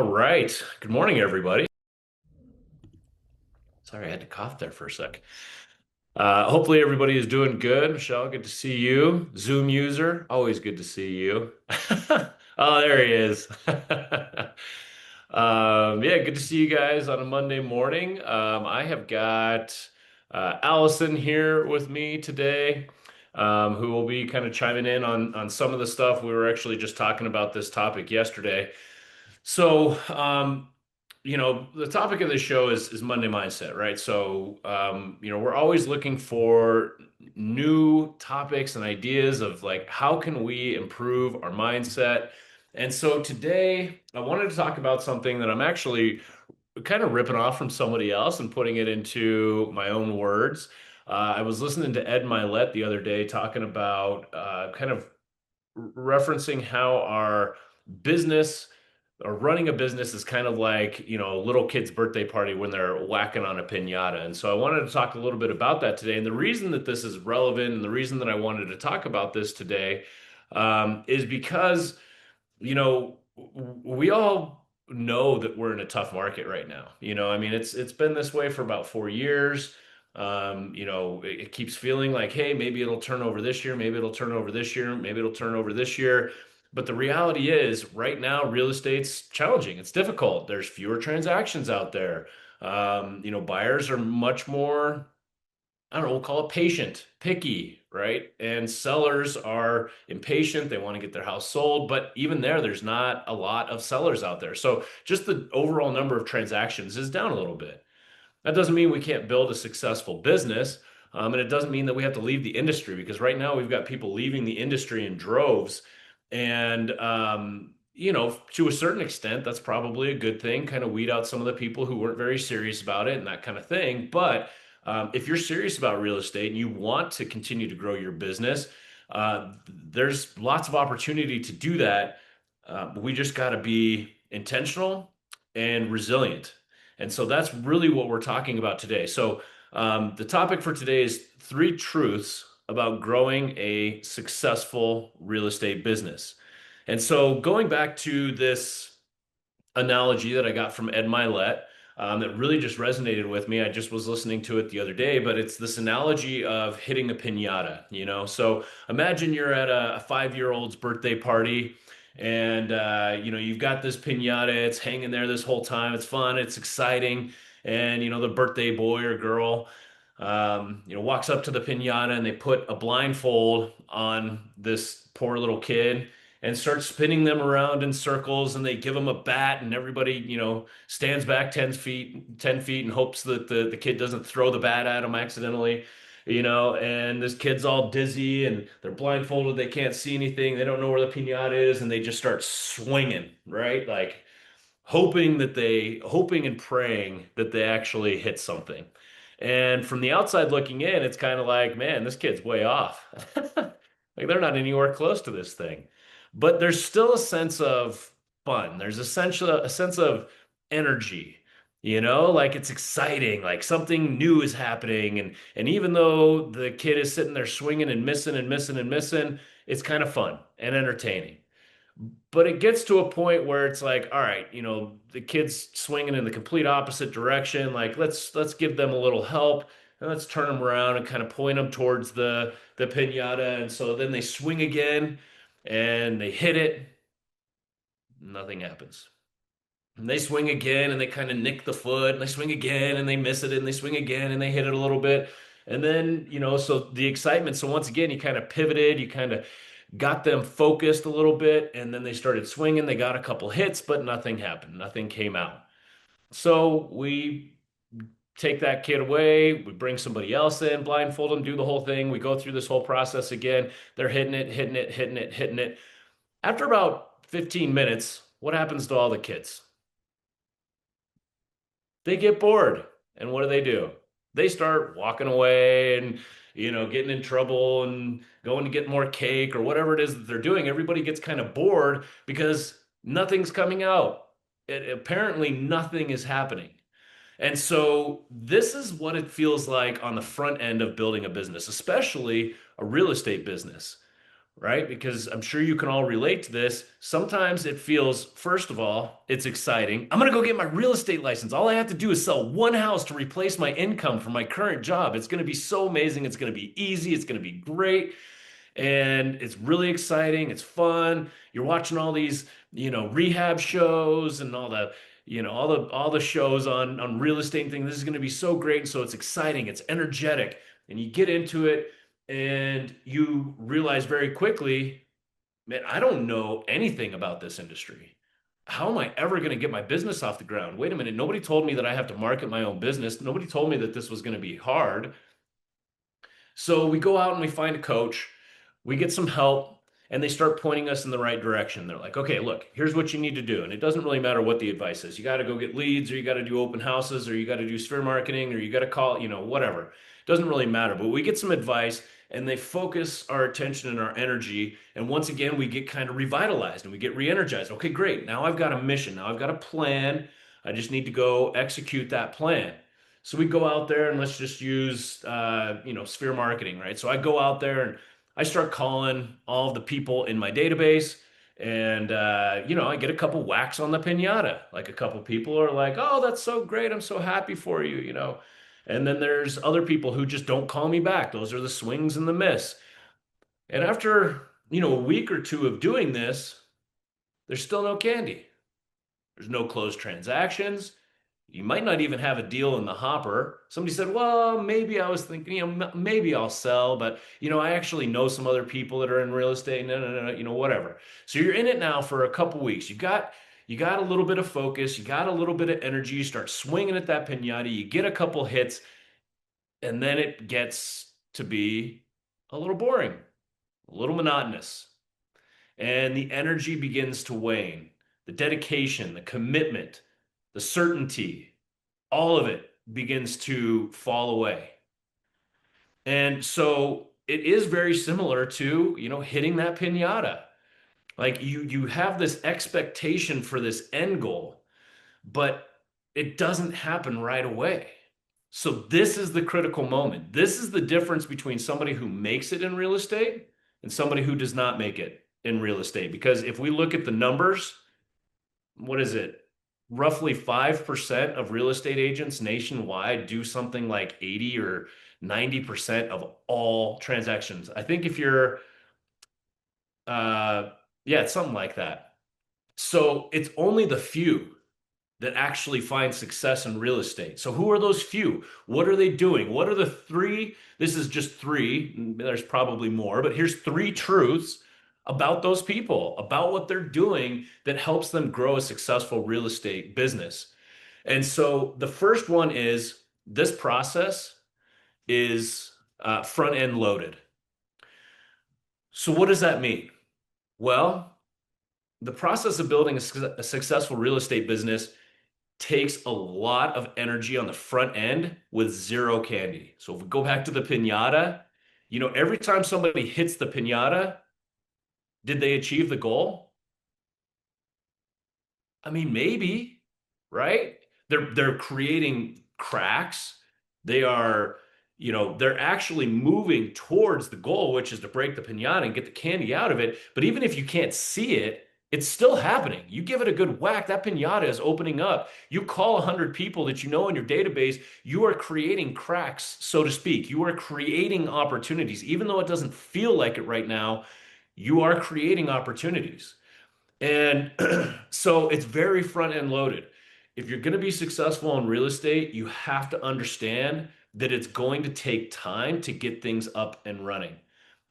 All right. Good morning, everybody. Sorry, I had to cough there for a sec. Hopefully, everybody is doing good. Michelle, good to see you. Zoom user, always good to see you. Oh, there he is. Yeah, good to see you guys on a Monday morning. I have got Allison here with me today, who will be kind of chiming in on some of the stuff. We were actually just talking about this topic yesterday. So, the topic of the show is Monday mindset, right? So, we're always looking for new topics and ideas of like how can we improve our mindset. And so today I wanted to talk about something that I'm actually kind of ripping off from somebody else and putting it into my own words. I was listening to Ed Milet the other day talking about kind of referencing how our business or running a business is kind of like, a little kid's birthday party when they're whacking on a piñata. And so I wanted to talk a little bit about that today. And the reason that this is relevant and the reason that I wanted to talk about this today is because we all know that we're in a tough market right now. I mean, it's been this way for about 4 years. It keeps feeling like, hey, maybe it'll turn over this year, maybe it'll turn over this year, maybe it'll turn over this year. But the reality is, right now, real estate's challenging. It's difficult. There's fewer transactions out there. Buyers are much more, I don't know, we'll call it patient, picky, right? And sellers are impatient. They want to get their house sold, but even there's not a lot of sellers out there. So just the overall number of transactions is down a little bit. That doesn't mean we can't build a successful business. And it doesn't mean that we have to leave the industry because right now we've got people leaving the industry in droves. And, to a certain extent, that's probably a good thing, kind of weed out some of the people who weren't very serious about it and that kind of thing. But if you're serious about real estate and you want to continue to grow your business, there's lots of opportunity to do that. But we just got to be intentional and resilient. And so that's really what we're talking about today. So, the topic for today is three truths about growing a successful real estate business. And so, going back to this analogy that I got from Ed Milet, that really just resonated with me. I just was listening to it the other day, but it's this analogy of hitting a piñata, So imagine you're at a 5-year-old's birthday party and you've got this piñata, it's hanging there this whole time. It's fun, it's exciting. And the birthday boy or girl walks up to the piñata and they put a blindfold on this poor little kid and start spinning them around in circles and they give them a bat and everybody stands back 10 feet and hopes that the kid doesn't throw the bat at them accidentally, and this kid's all dizzy and they're blindfolded, they can't see anything, they don't know where the piñata is, and they just start swinging, right? Like hoping and praying that they actually hit something. And from the outside looking in, it's kind of like, man, this kid's way off. Like they're not anywhere close to this thing. But there's still a sense of fun. There's essentially a sense of energy, like it's exciting, like something new is happening. And even though the kid is sitting there swinging and missing and missing and missing, it's kind of fun and entertaining. But it gets to a point where it's like, all right, the kid's swinging in the complete opposite direction. Like, let's give them a little help and let's turn them around and kind of point them towards the piñata. And so then they swing again and they hit it. Nothing happens. And they swing again and they kind of nick the foot and they swing again and they miss it and they swing again and they hit it a little bit. And then, so the excitement. So once again, you kind of pivoted, you kind of got them focused a little bit, and then they started swinging. They got a couple hits, but nothing happened. Nothing came out. So we take that kid away. We bring somebody else in, blindfold them, do the whole thing. We go through this whole process again. They're hitting it, hitting it, hitting it, hitting it. After about 15 minutes, what happens to all the kids? They get bored. And what do? They start walking away and, getting in trouble and going to get more cake or whatever it is that they're doing. Everybody gets kind of bored because nothing's coming out. Apparently, nothing is happening. And so, this is what it feels like on the front end of building a business, especially a real estate business. right? Because I'm sure you can all relate to this. Sometimes it feels, first of all, it's exciting. I'm going to go get my real estate license. All I have to do is sell one house to replace my income from my current job. It's going to be so amazing. It's going to be easy. It's going to be great. And it's really exciting. It's fun. You're watching all these, rehab shows and all the, all the shows on real estate and things. This is going to be so great. And so it's exciting. It's energetic. And you get into it and you realize very quickly, man, I don't know anything about this industry. How am I ever going to get my business off the ground? Wait a minute. Nobody told me that I have to market my own business. Nobody told me that this was going to be hard. So we go out and we find a coach, we get some help, and they start pointing us in the right direction. They're like, okay, look, here's what you need to do. And it doesn't really matter what the advice is. You got to go get leads, or you got to do open houses, or you got to do sphere marketing, or you got to call, whatever. It doesn't really matter. But we get some advice and they focus our attention and our energy. And once again, we get kind of revitalized and we get re energized. Okay, great. Now I've got a mission. Now I've got a plan. I just need to go execute that plan. So we go out there and let's just use, sphere marketing, right? So I go out there and I start calling all of the people in my database, and I get a couple whacks on the pinata. Like a couple people are like, "Oh, that's so great! I'm so happy for you." And then there's other people who just don't call me back. Those are the swings and the miss. And after a week or two of doing this, there's still no candy. There's no closed transactions. You might not even have a deal in the hopper. Somebody said, well, maybe I was thinking, maybe I'll sell, but, I actually know some other people that are in real estate. No, no, no, no, whatever. So you're in it now for a couple weeks. You got a little bit of focus. You got a little bit of energy. You start swinging at that pinata. You get a couple hits, and then it gets to be a little boring, a little monotonous. And the energy begins to wane. The dedication, the commitment, the certainty, all of it begins to fall away. And so it is very similar to, hitting that piñata. Like you have this expectation for this end goal, but it doesn't happen right away. So this is the critical moment. This is the difference between somebody who makes it in real estate and somebody who does not make it in real estate. Because if we look at the numbers, what is it? Roughly 5% of real estate agents nationwide do something like 80 or 90% of all transactions. I think if you're, yeah, it's something like that. So it's only the few that actually find success in real estate. So who are those few? What are they doing? What are the three? This is just three. There's probably more, but here's three truths about those people, about what they're doing that helps them grow a successful real estate business. And so the first one is this process is front end loaded. So what does that mean? Well, the process of building a successful real estate business takes a lot of energy on the front end with zero candy. So if we go back to the piñata, every time somebody hits the piñata, did they achieve the goal? I mean, maybe, right? They're creating cracks. They are, they're actually moving towards the goal, which is to break the piñata and get the candy out of it. But even if you can't see it, it's still happening. You give it a good whack, that piñata is opening up. You call 100 people that you know in your database, you are creating cracks, so to speak. You are creating opportunities. Even though it doesn't feel like it right now, you are creating opportunities. And so it's very front end loaded. If you're going to be successful in real estate, you have to understand that it's going to take time to get things up and running.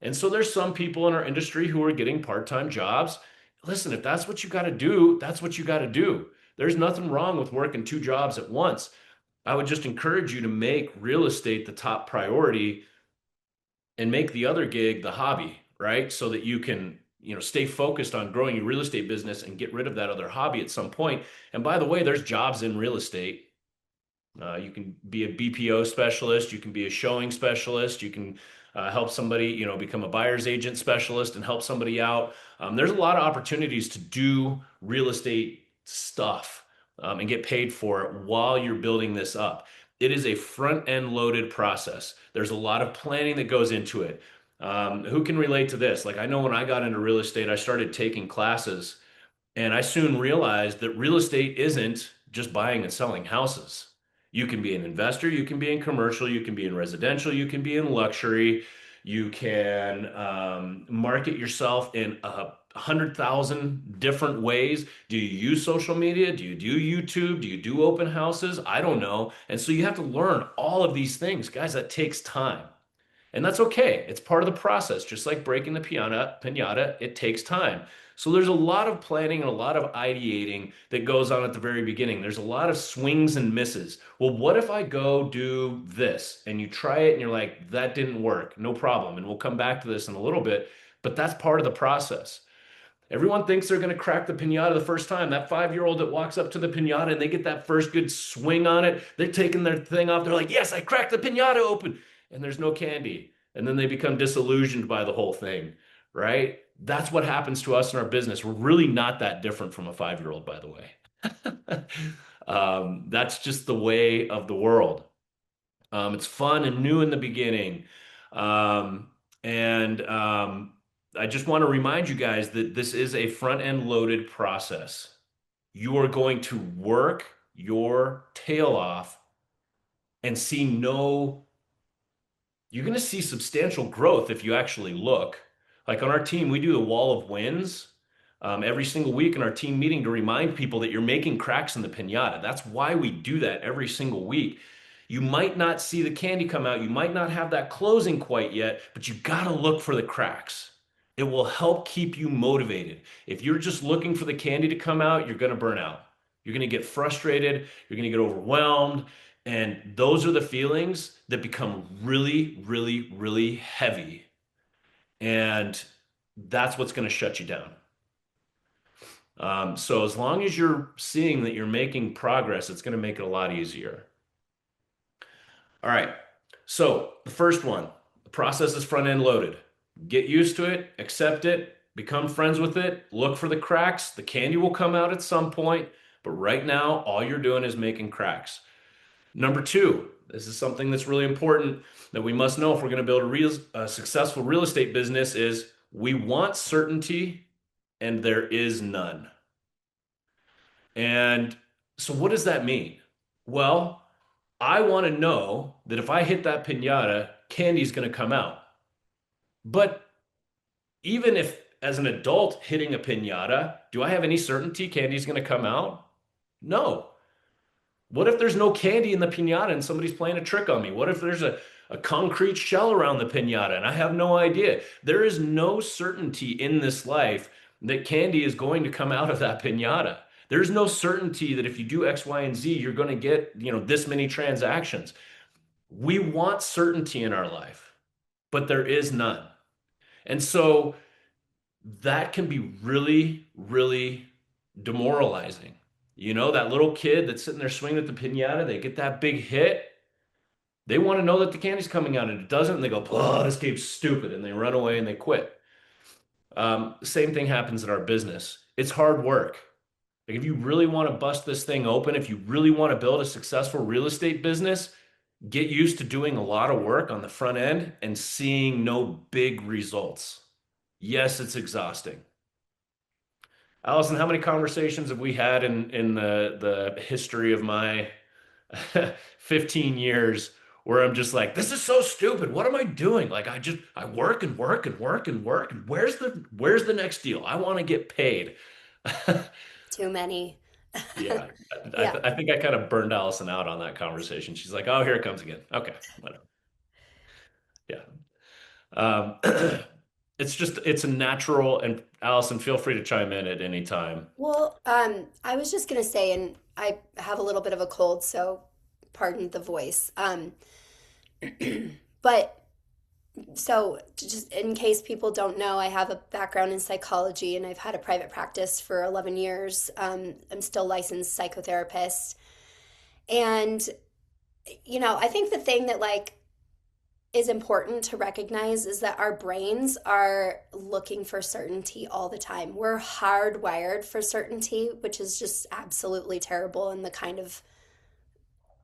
And so there's some people in our industry who are getting part-time jobs. Listen, if that's what you got to do, that's what you got to do. There's nothing wrong with working two jobs at once. I would just encourage you to make real estate the top priority and make the other gig the hobby, right? So that you can, stay focused on growing your real estate business and get rid of that other hobby at some point. And by the way, there's jobs in real estate. You can be a BPO specialist, you can be a showing specialist, you can help somebody, become a buyer's agent specialist and help somebody out. There's a lot of opportunities to do real estate stuff and get paid for it while you're building this up. It is a front end loaded process. There's a lot of planning that goes into it. Who can relate to this? Like, I know when I got into real estate, I started taking classes, and I soon realized that real estate isn't just buying and selling houses. You can be an investor, you can be in commercial, you can be in residential, you can be in luxury, you can market yourself in 100,000 different ways. Do you use social media? Do you do YouTube? Do you do open houses? I don't know. And so you have to learn all of these things. Guys, that takes time. And that's okay. It's part of the process. Just like breaking the pinata, it takes time. So there's a lot of planning and a lot of ideating that goes on at the very beginning. There's a lot of swings and misses. Well, what if I go do this? And you try it and you're like, that didn't work. No problem. And we'll come back to this in a little bit, but that's part of the process. Everyone thinks they're going to crack the pinata the first time. That 5-year-old that walks up to the pinata and they get that first good swing on it, they're taking their thing off. They're like, yes, I cracked the pinata open. And there's no candy. And then they become disillusioned by the whole thing, right? That's what happens to us in our business. We're really not that different from a 5-year-old, by the way. That's just the way of the world. It's fun and new in the beginning. And I just want to remind you guys that this is a front end loaded process. You are going to work your tail off and see no you're going to see substantial growth if you actually look. Like on our team, we do the wall of wins every single week in our team meeting to remind people that you're making cracks in the pinata. That's why we do that every single week. You might not see the candy come out. You might not have that closing quite yet, but you got to look for the cracks. It will help keep you motivated. If you're just looking for the candy to come out, you're going to burn out. You're going to get frustrated. You're going to get overwhelmed. And those are the feelings that become really, really, really heavy. And that's what's going to shut you down. So as long as you're seeing that you're making progress, it's going to make it a lot easier. All right. So the first one, the process is front end loaded. Get used to it, accept it, become friends with it, look for the cracks. The candy will come out at some point, but right now, all you're doing is making cracks. Number two, this is something that's really important that we must know if we're going to build a successful real estate business is we want certainty and there is none. And so what does that mean? Well, I want to know that if I hit that pinata, candy's going to come out. But even if as an adult hitting a pinata, do I have any certainty candy's going to come out? No. What if there's no candy in the pinata and somebody's playing a trick on me? What if there's a concrete shell around the pinata and I have no idea? There is no certainty in this life that candy is going to come out of that pinata. There's no certainty that if you do X, Y, and Z, you're going to get, this many transactions. We want certainty in our life, but there is none. And so that can be really, really demoralizing. That little kid that's sitting there swinging at the pinata, they get that big hit. They want to know that the candy's coming out and it doesn't. And they go, oh, this game's stupid. And they run away and they quit. Same thing happens in our business. It's hard work. Like if you really want to bust this thing open, if you really want to build a successful real estate business, get used to doing a lot of work on the front end and seeing no big results. Yes, it's exhausting. Allison, how many conversations have we had in the history of my 15 years where I'm just like, this is so stupid. What am I doing? Like I work and work and work and work. And where's the next deal? I want to get paid. Too many. Yeah, Yeah. I think I kind of burned Allison out on that conversation. She's like, oh, here it comes again. Okay, whatever. Yeah. Um, it's a natural, and Allison, feel free to chime in at any time. Well, I was just gonna say, and I have a little bit of a cold, so pardon the voice. But just in case people don't know, I have a background in psychology and I've had a private practice for 11 years. I'm still licensed psychotherapist. And, I think the thing that is important to recognize is that our brains are looking for certainty all the time. We're hardwired for certainty, which is just absolutely terrible in the kind of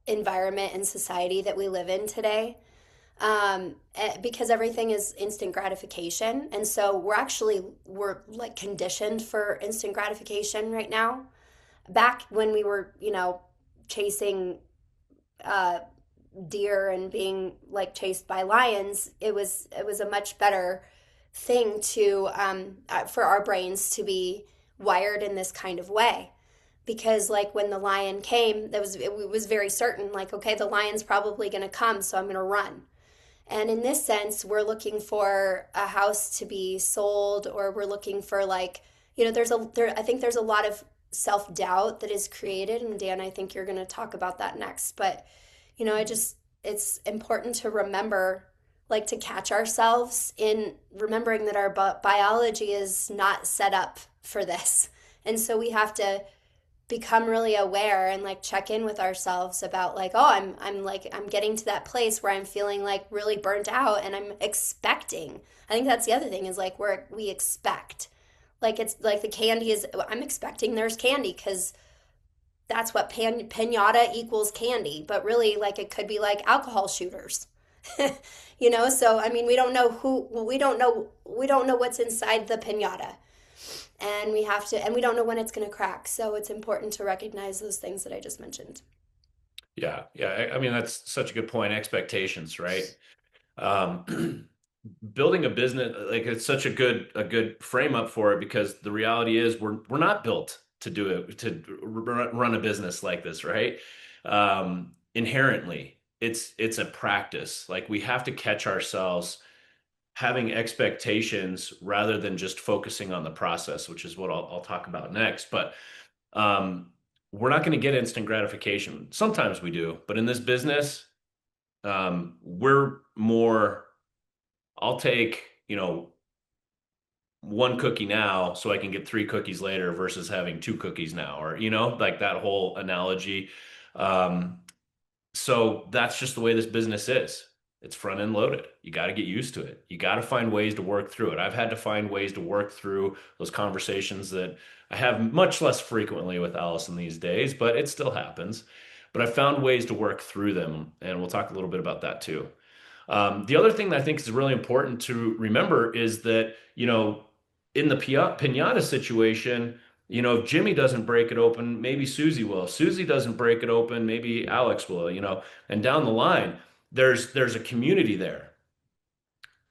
environment and society that we live in today. because everything is instant gratification, and so we're like conditioned for instant gratification right now. Back when we were, chasing uh, deer and being like chased by lions, it was a much better thing to for our brains to be wired in this kind of way, because like when the lion came, it was very certain, like, okay, the lion's probably going to come, so I'm going to run. And in this sense, we're looking for a house to be sold, or we're looking for, like, I think there's a lot of self-doubt that is created, and Dan, I think you're going to talk about that next. But it's important to remember, like, to catch ourselves in remembering that our biology is not set up for this. And so we have to become really aware and like check in with ourselves about, like, oh, I'm getting to that place where I'm feeling like really burnt out, and I'm expecting. I think that's the other thing, is like we expect, like, it's like the candy is, I'm expecting there's candy because that's what pinata equals candy, but really, like, it could be like alcohol shooters. So I mean, we don't know what's inside the pinata, and we don't know when it's going to crack, so it's important to recognize those things that I just mentioned. Yeah, yeah. I mean, that's such a good point. Expectations, right? Um, building a business, like, it's such a good frame up for it, because the reality is we're not built to do it, to run a business like this, right? Inherently, it's a practice. Like, we have to catch ourselves having expectations rather than just focusing on the process, which is what I'll talk about next. But um, we're not going to get instant gratification. Sometimes we do, but in this business, we're more, I'll take, one cookie now so I can get three cookies later versus having two cookies now, or, like that whole analogy. Um, so that's just the way this business is. It's front end loaded. You got to get used to it. You got to find ways to work through it. I've had to find ways to work through those conversations that I have much less frequently with Allison these days, but it still happens. But I found ways to work through them, and we'll talk a little bit about that too. The other thing that I think is really important to remember is that, in the pinata situation, if Jimmy doesn't break it open, maybe Susie will. If Susie doesn't break it open, maybe Alex will, and down the line, there's a community there.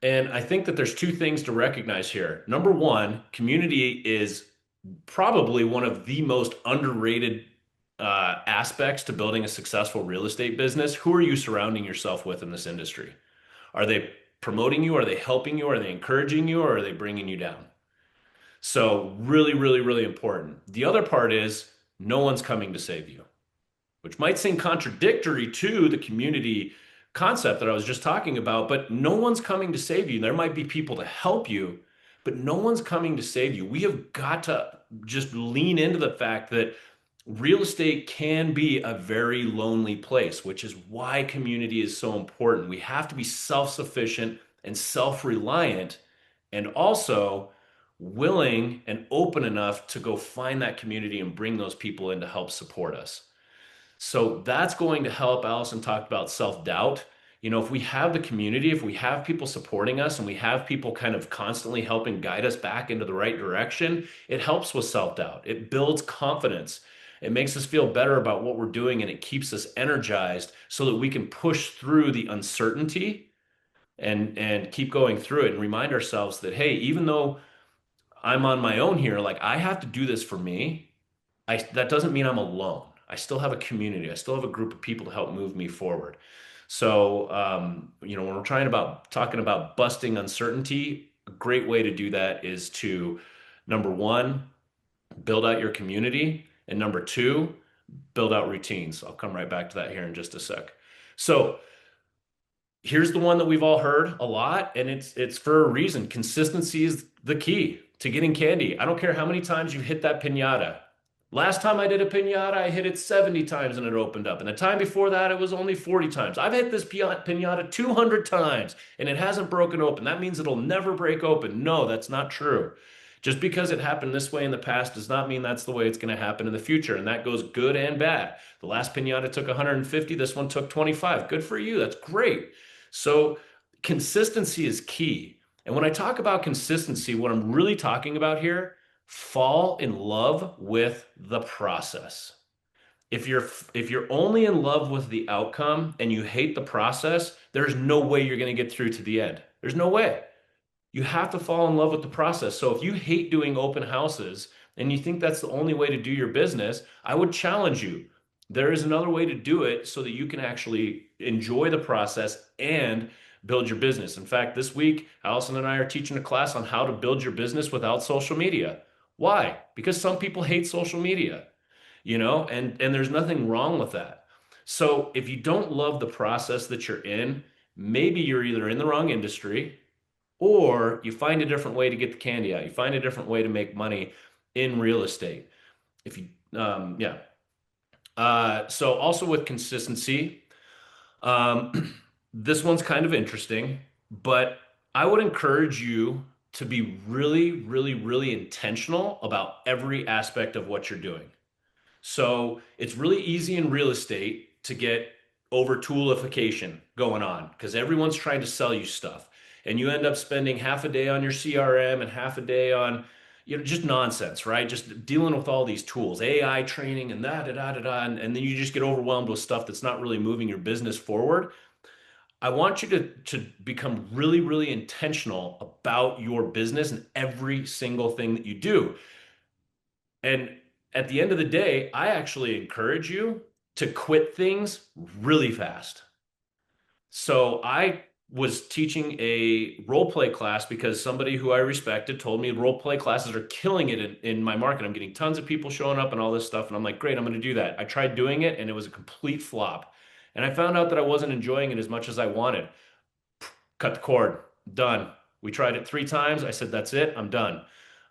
And I think that there's two things to recognize here. Number one, community is probably one of the most underrated aspects to building a successful real estate business. Who are you surrounding yourself with in this industry? Are they promoting you? Are they helping you? Are they encouraging you? Or are they bringing you down? So, really, really, really important. The other part is no one's coming to save you, which might seem contradictory to the community concept that I was just talking about, but no one's coming to save you. There might be people to help you, but no one's coming to save you. We have got to just lean into the fact that real estate can be a very lonely place, which is why community is so important. We have to be self-sufficient and self-reliant, and also willing and open enough to go find that community and bring those people in to help support us. So that's going to help. Allison talked about self-doubt. If we have the community, if we have people supporting us, and we have people kind of constantly helping guide us back into the right direction, it helps with self-doubt. It builds confidence. It makes us feel better about what we're doing, and it keeps us energized so that we can push through the uncertainty and keep going through it, and remind ourselves that, hey, even though I'm on my own here, like, I have to do this for me. That doesn't mean I'm alone. I still have a community. I still have a group of people to help move me forward. So, when we're talking about busting uncertainty, a great way to do that is to, number one, build out your community, and number two, build out routines. I'll come right back to that here in just a sec. So, here's the one that we've all heard a lot, and it's for a reason. Consistency is the key to getting candy. I don't care how many times you hit that pinata. Last time I did a pinata, I hit it 70 times and it opened up. And the time before that, it was only 40 times. I've hit this pinata 200 times and it hasn't broken open. That means it'll never break open. No, that's not true. Just because it happened this way in the past does not mean that's the way it's going to happen in the future. And that goes good and bad. The last pinata took 150. This one took 25. Good for you. That's great. So consistency is key. And when I talk about consistency, what I'm really talking about here, fall in love with the process. If you're only in love with the outcome and you hate the process, there's no way you're going to get through to the end. There's no way. You have to fall in love with the process. So if you hate doing open houses and you think that's the only way to do your business, I would challenge you. There is another way to do it so that you can actually enjoy the process and build your business. In fact, this week, Allison and I are teaching a class on how to build your business without social media. Why? Because some people hate social media, and there's nothing wrong with that. So if you don't love the process that you're in, maybe you're either in the wrong industry or you find a different way to get the candy out. You find a different way to make money in real estate. If you, yeah. So also with consistency, this one's kind of interesting, but I would encourage you to be really, really, really intentional about every aspect of what you're doing. So it's really easy in real estate to get over toolification going on because everyone's trying to sell you stuff. And you end up spending half a day on your CRM and half a day on, just nonsense, right? Just dealing with all these tools, AI training and da da da da da. And then you just get overwhelmed with stuff that's not really moving your business forward. I want you to become really, really intentional about your business and every single thing that you do. And at the end of the day, I actually encourage you to quit things really fast. So I was teaching a role play class because somebody who I respected told me role play classes are killing it in my market. I'm getting tons of people showing up and all this stuff. And I'm like, great, I'm going to do that. I tried doing it and it was a complete flop. And I found out that I wasn't enjoying it as much as I wanted. Cut the cord, done. We tried it 3 times. I said, that's it, I'm done.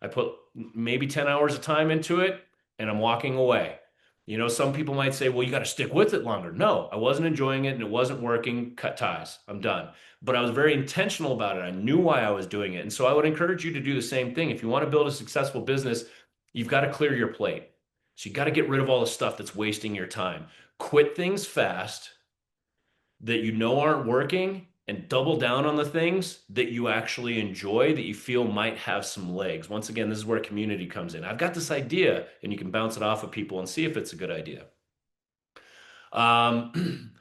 I put maybe 10 hours of time into it and I'm walking away. Some people might say, well, you got to stick with it longer. No, I wasn't enjoying it and it wasn't working. Cut ties. I'm done. But I was very intentional about it. I knew why I was doing it. And so I would encourage you to do the same thing. If you want to build a successful business, you've got to clear your plate. So you got to get rid of all the stuff that's wasting your time. Quit things fast that you know aren't working and double down on the things that you actually enjoy that you feel might have some legs. Once again, this is where community comes in. I've got this idea, and you can bounce it off of people and see if it's a good idea. And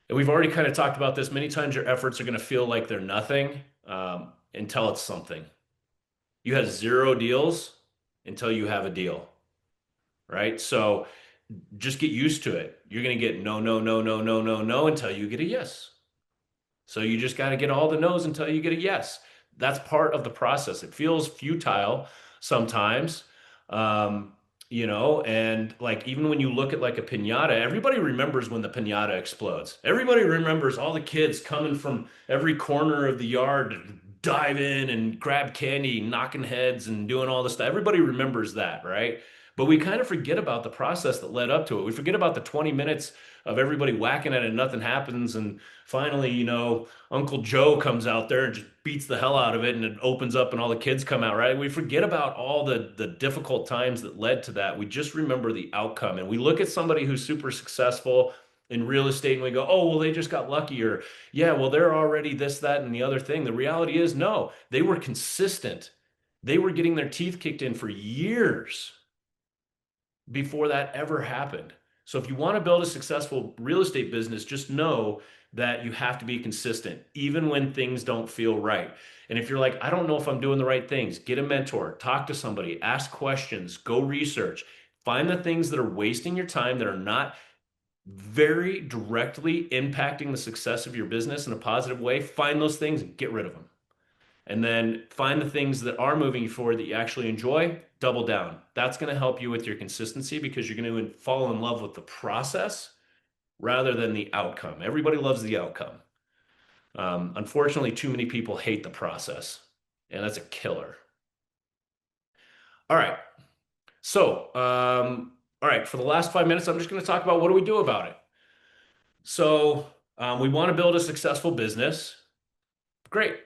we've already kind of talked about this. Many times your efforts are going to feel like they're nothing until it's something. You have 0 deals until you have a deal, right? So just get used to it. You're going to get no, no, no, no, no, no, no until you get a yes. So you just got to get all the no's until you get a yes. That's part of the process. It feels futile sometimes. Um, and like even when you look at like a piñata, everybody remembers when the piñata explodes. Everybody remembers all the kids coming from every corner of the yard to dive in and grab candy, knocking heads and doing all this stuff. Everybody remembers that, right? But we kind of forget about the process that led up to it. We forget about the 20 minutes of everybody whacking at it and nothing happens. And finally, Uncle Joe comes out there and just beats the hell out of it and it opens up and all the kids come out, right? We forget about all the difficult times that led to that. We just remember the outcome. And we look at somebody who's super successful in real estate and we go, oh, well, they just got lucky, or yeah, well, they're already this, that, and the other thing. The reality is, no, they were consistent. They were getting their teeth kicked in for years before that ever happened. So if you want to build a successful real estate business, just know that you have to be consistent, even when things don't feel right. And if you're like, I don't know if I'm doing the right things, get a mentor, talk to somebody, ask questions, go research, find the things that are wasting your time that are not very directly impacting the success of your business in a positive way. Find those things and get rid of them. And then find the things that are moving you forward that you actually enjoy, double down. That's going to help you with your consistency because you're going to fall in love with the process rather than the outcome. Everybody loves the outcome. Unfortunately, too many people hate the process, and that's a killer. All right. So, all right, for the last 5 minutes, I'm just going to talk about what do we do about it. So, we want to build a successful business. Great.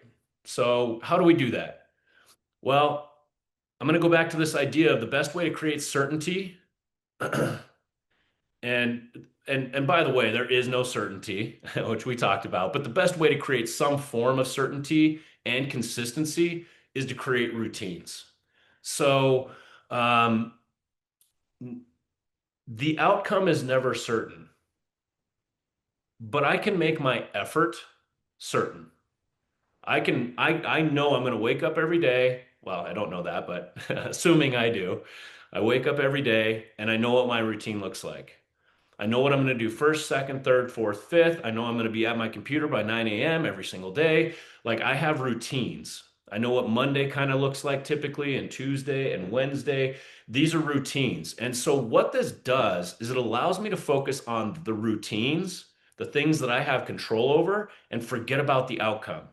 So, how do we do that? Well, I'm going to go back to this idea of the best way to create certainty and and by the way, there is no certainty, which we talked about, but the best way to create some form of certainty and consistency is to create routines. So, um, the outcome is never certain, but I can make my effort certain. I know I'm going to wake up every day. Well, I don't know that, but assuming I do, I wake up every day and I know what my routine looks like. I know what I'm going to do first, second, third, fourth, fifth. I know I'm going to be at my computer by 9 a.m. every single day. Like I have routines. I know what Monday kind of looks like typically, and Tuesday and Wednesday. These are routines. And so, what this does is it allows me to focus on the routines, the things that I have control over, and forget about the outcome.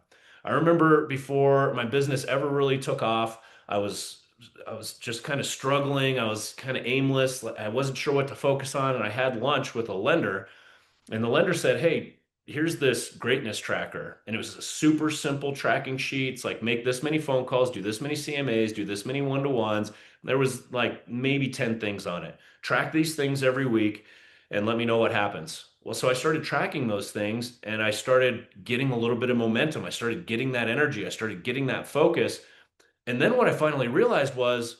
I remember before my business ever really took off, I was I was just kind of struggling. I was kind of aimless. I wasn't sure what to focus on. And I had lunch with a lender, and the lender said, "Hey, here's this greatness tracker." And it was a super simple tracking sheet. It's like make this many phone calls, do this many CMAs, do this many one-to-ones. There was like maybe 10 things on it. Track these things every week and let me know what happens. Well, so I started tracking those things and I started getting a little bit of momentum. I started getting that energy. I started getting that focus. And then what I finally realized was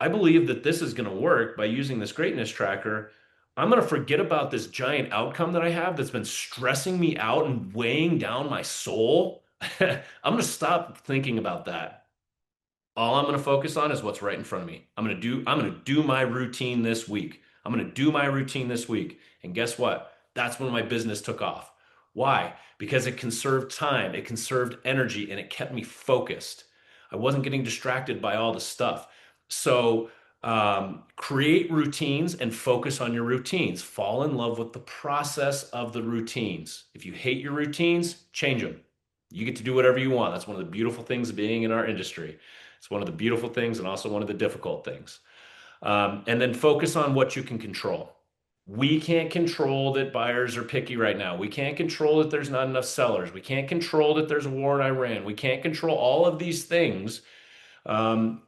I believe that this is going to work by using this greatness tracker. I'm going to forget about this giant outcome that I have that's been stressing me out and weighing down my soul. I'm going to stop thinking about that. All I'm going to focus on is what's right in front of me. I'm going to do my routine this week. I'm going to do my routine this week. And guess what? That's when my business took off. Why? Because it conserved time, it conserved energy, and it kept me focused. I wasn't getting distracted by all the stuff. So, create routines and focus on your routines. Fall in love with the process of the routines. If you hate your routines, change them. You get to do whatever you want. That's one of the beautiful things of being in our industry. It's one of the beautiful things and also one of the difficult things. And then focus on what you can control. We can't control that buyers are picky right now. We can't control that there's not enough sellers. We can't control that there's a war in Iran. We can't control all of these things, and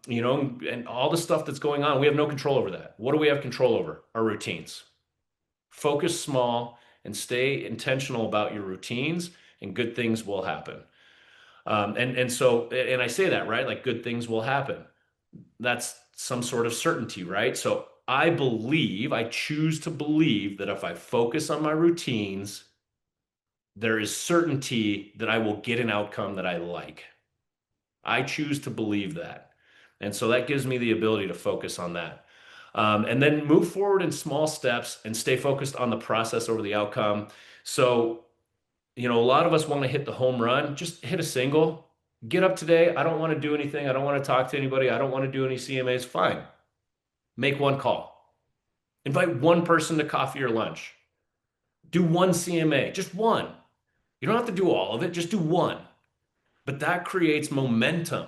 all the stuff that's going on. We have no control over that. What do we have control over? Our routines. Focus small and stay intentional about your routines, and good things will happen. And I say that, right? Like good things will happen. That's some sort of certainty, right? So I choose to believe that if I focus on my routines, there is certainty that I will get an outcome that I like. I choose to believe that. And so that gives me the ability to focus on that. And then move forward in small steps and stay focused on the process over the outcome. So a lot of us want to hit the home run. Just hit a single. Get up today. I don't want to do anything. I don't want to talk to anybody. I don't want to do any CMAs. Fine. Make one call. Invite one person to coffee or lunch. Do one CMA, just one. You don't have to do all of it, just do one. But that creates momentum.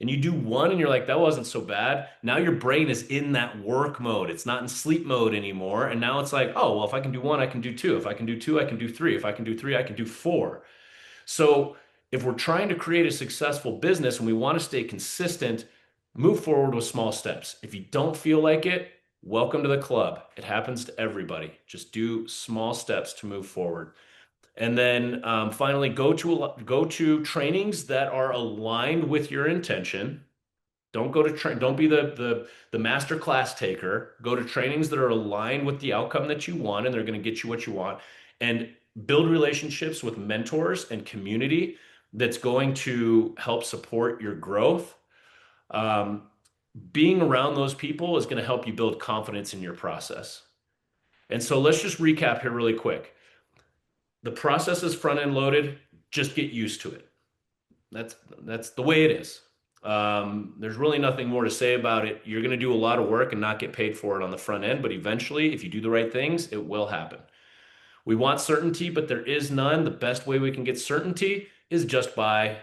And you do one and you're like, that wasn't so bad. Now your brain is in that work mode. It's not in sleep mode anymore. And now it's like, oh, well, if I can do one, I can do two. If I can do two, I can do three. If I can do three, I can do four. So if we're trying to create a successful business and we want to stay consistent, move forward with small steps. If you don't feel like it, welcome to the club. It happens to everybody. Just do small steps to move forward. And then finally, go to trainings that are aligned with your intention. Don't be the master class taker. Go to trainings that are aligned with the outcome that you want, and they're going to get you what you want. And build relationships with mentors and community that's going to help support your growth. Um, Being around those people is going to help you build confidence in your process. And so let's just recap here really quick. The process is front end loaded. Just get used to it. That's that's the way it is. There's really nothing more to say about it. You're going to do a lot of work and not get paid for it on the front end, but eventually, if you do the right things, it will happen. We want certainty, but there is none. The best way we can get certainty is just by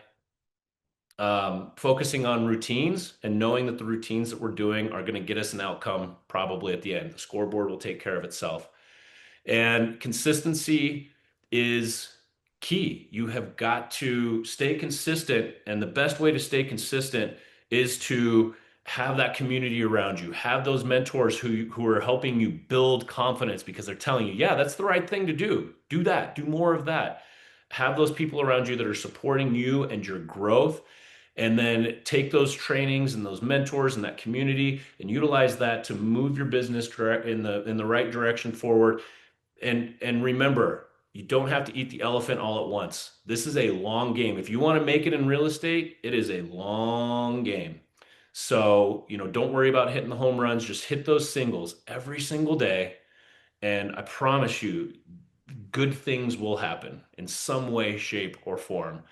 focusing on routines and knowing that the routines that we're doing are going to get us an outcome probably at the end. The scoreboard will take care of itself. And consistency is key. You have got to stay consistent. And the best way to stay consistent is to have that community around you, have those mentors who are helping you build confidence because they're telling you, yeah, that's the right thing to do. Do that, do more of that. Have those people around you that are supporting you and your growth, and then take those trainings and those mentors and that community and utilize that to move your business in the right direction forward. And remember, you don't have to eat the elephant all at once. This is a long game. If you want to make it in real estate, it is a long game. So, don't worry about hitting the home runs. Just hit those singles every single day. And I promise you, good things will happen in some way, shape, or form.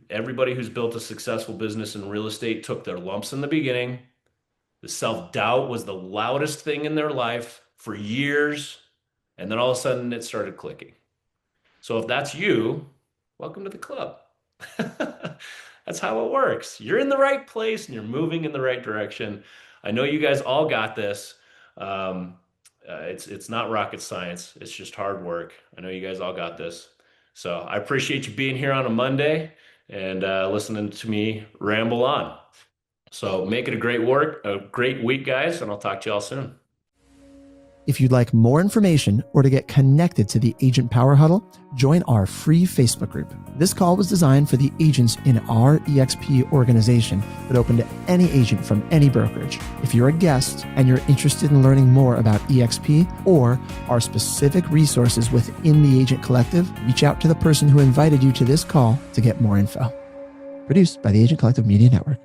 Everybody who's built a successful business in real estate took their lumps in the beginning. The self-doubt was the loudest thing in their life for years. And then all of a sudden it started clicking. So if that's you, welcome to the club. That's how it works. You're in the right place and you're moving in the right direction. I know you guys all got this. Um, it's not rocket science. It's just hard work. I know you guys all got this. So I appreciate you being here on a Monday and listening to me ramble on. So make it a great week, guys, and I'll talk to you all soon. If you'd like more information or to get connected to the Agent Power Huddle, join our free Facebook group. This call was designed for the agents in our EXP organization, but open to any agent from any brokerage. If you're a guest and you're interested in learning more about EXP or our specific resources within the Agent Collective, reach out to the person who invited you to this call to get more info. Produced by the Agent Collective Media Network.